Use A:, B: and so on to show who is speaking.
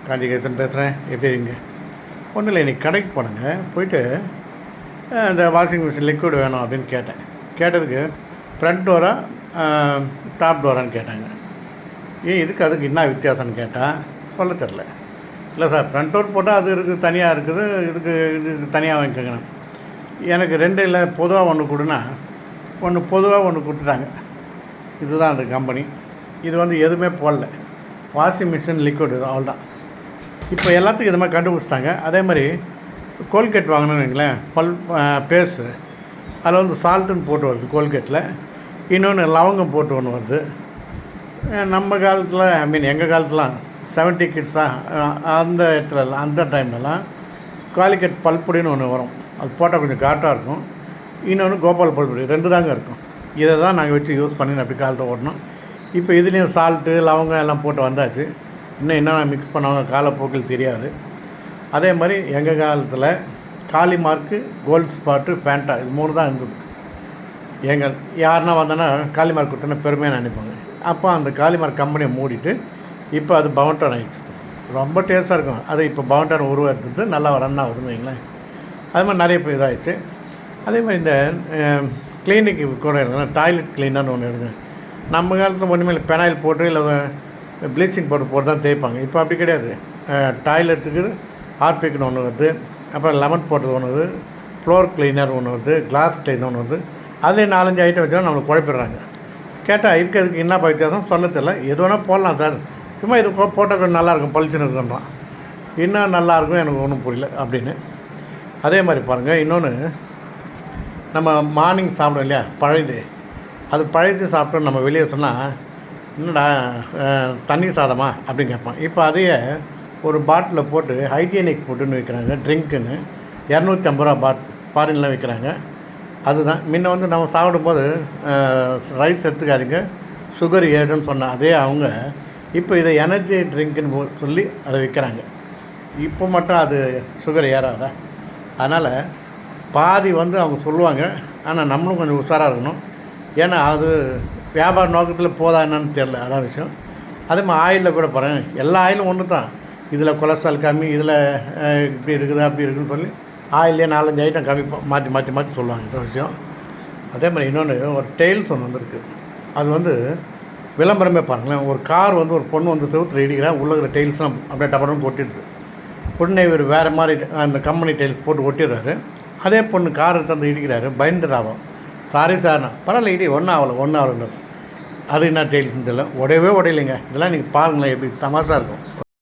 A: காஞ்சிகேசன் பேசுகிறேன். எப்படி இருக்கீங்க? ஒன்றும் இல்லை, இன்றைக்கி கடைக்கு போனேங்க. போயிட்டு இந்த வாஷிங் மிஷின் லிக்விட் வேணும் அப்படின்னு கேட்டதுக்கு ஃப்ரண்ட் டோரா டாப் டோரான்னு கேட்டாங்க. இதுக்கு அதுக்கு என்ன வித்தியாசம்னு கேட்டால் சொல்ல தெரில. இல்லை சார், ஃப்ரண்ட் டோர் போட்டால் அது இருக்குது தனியாக இருக்குது, இது தனியாக வாங்கிக்கோங்க. எனக்கு ரெண்டு இல்லை, பொதுவாக ஒன்று கொடுனா பொதுவாக ஒன்று கொடுத்துட்டாங்க. இதுதான் அந்த கம்பெனி. இது எதுவுமே போடல, வாஷிங் மிஷின் லிக்விட் இது அவ்வளோதான். இப்போ எல்லாத்துக்கும் இது மாதிரி கண்டுபிடிச்சிட்டாங்க. அதே மாதிரி கோல்கேட் வாங்கணும்னு வைங்களேன், பேஸ்ட்டு அதில் சால்ட்டுன்னு போட்டு வருது கோல்கேட்டில். இன்னொன்று லவங்கம் போட்டு ஒன்று வருது. நம்ம காலத்தில் எங்கள் காலத்துலாம் 70 கிட்ஸாக அந்த இடத்துலலாம் அந்த டைம்லலாம் காலிக்கட் பல்பொடின்னு ஒன்று வரும். அது போட்டால் கொஞ்சம் காட்டாக இருக்கும். இன்னொன்று கோபால் பல்பொடி, 2 தாங்க இருக்கும். இதை தான் நாங்கள் வச்சு யூஸ் பண்ணி அப்படி காலத்தை ஓட்டணும். இப்போ இதுலேயும் சால்ட்டு லவங்கம் எல்லாம் போட்டு வந்தாச்சு. இன்னும் என்னென்ன மிக்ஸ் பண்ணுவாங்க காலப்போக்கில் தெரியாது. அதே மாதிரி எங்கள் காலத்தில் காளிமார்க்கு, கோல்ட் ஸ்பாட்டு, ஃபேண்டா இது 3 தான் இருந்தது. எங்கள் யாருன்னா வந்தோன்னா காளிமார்க் கொடுத்தோன்னா பெருமையாக நினைப்பாங்க. அப்போ அந்த காளிமார்க் கம்பெனியை மூடிட்டு இப்போ அது பவுண்டான் ஆகிடுச்சு. ரொம்ப டேஸ்ட்டாக இருக்கும். அது இப்போ பவுண்டான் உருவாடுறது நல்லா ரன் ஆகுதுன்னு வைங்களேன். அது மாதிரி நிறைய பேர் இதாகிடுச்சு. அதே மாதிரி இந்த கிளினிக்கு கூட இருக்குங்க, டாய்லெட் கிளீனர்னு ஒன்று இருக்குங்க. நம்ம காலத்தில் ஒன்றுமே இல்லை, பெனாயில் போட்டு இல்லை ப்ளீச்சிங் பவுடர் போட்டு தான் தேய்ப்பாங்க. இப்போ அப்படி கிடையாது. டாய்லெட்டுக்கு ஹார்பிக்னு ஒன்று வருது, அப்புறம் லெமன் போட்டது ஒன்று வருது, ஃப்ளோர் கிளீனர் ஒன்று வருது, கிளாஸ் கிளீனர் ஒன்று வருது. அதே 4-5 ஐட்டம் வச்சுன்னா நம்மளுக்கு குழப்பிடுறாங்க. கேட்டால் அதுக்கு என்ன வித்தியாசம் சொல்ல தெரியல. எது வேணால் போடலாம் சார், சும்மா இது போட்டால் கொஞ்சம் நல்லாயிருக்கும் பளிச்சுன்னு இருக்குன்றான். இன்னும் நல்லாயிருக்கும், எனக்கு ஒன்றும் புரியல அப்படின்னு. அதே மாதிரி பாருங்கள், இன்னொன்று நம்ம மார்னிங் சாப்பிடுவோம் இல்லையா பழையது, அது பழையது சாப்பிட்டு நம்ம வெளியே சொன்னால் என்னடா தண்ணி சாதமா அப்படின்னு கேட்பான். இப்போ அதையே ஒரு பாட்டிலில் போட்டு ஹைஜீனிக் ஃபுட்டுன்னு விற்கிறாங்க, ட்ரிங்க்குன்னு 250 ரூபா ஃபாரின்லாம் விற்கிறாங்க. அதுதான் முன்ன நம்ம சாப்பிடும்போது ரைஸ் எடுத்துக்காதீங்க, சுகர் ஏடுன்னு சொன்னால் அதே அவங்க இப்போ இதை எனர்ஜி ட்ரிங்க்குன்னு சொல்லி அதை விற்கிறாங்க. இப்போ மட்டும் அது சுகர் ஏறாதா? அதனால் பாதி அவங்க சொல்லுவாங்க. ஆனால் நம்மளும் கொஞ்சம் உஷாராக இருக்கணும். ஏன்னா அது வியாபார நோக்கத்தில் போதா என்னன்னு தெரில, அதான் விஷயம். அதே மாதிரி ஆயிலில் கூட பாருங்கள், எல்லா ஆயிலும் ஒன்று தான். இதில் கொலஸ்ட்ரால் கம்மி, இதில் இப்படி இருக்குது அப்படி இருக்குதுன்னு சொல்லி ஆயிலே 4-5 ஐட்டம் கம்மி மாற்றி சொல்லுவாங்க. இந்த விஷயம். அதே மாதிரி இன்னொன்று ஒரு டெய்ல்ஸ் ஒன்று வந்திருக்கு. அது விளம்பரமே பாருங்களேன். ஒரு கார் ஒரு பொண்ணு செவுத்தில் இடிக்கிறா, உள்ளகிற டெய்ல்ஸ்லாம் அப்படியே டப்படம் கொட்டிடுது. உடனே இவர் வேறு மாதிரி அந்த கம்பெனி டெய்ல்ஸ் போட்டு ஒட்டிடுறாரு. அதே பொண்ணு கார் எடுத்து இடிக்கிறாரு, பைண்டர் ஆகும். சாரி சார்ண்ணா, பரவாயில்ல இடி, ஒன்றும் ஆகலை. அது என்ன டெய்ல்ஸ்ன்னு தெரியல, உடையவே உடையலைங்க. இதெல்லாம் நீங்கள் பாருங்களேன், எப்படி தமாஷாக இருக்கும்.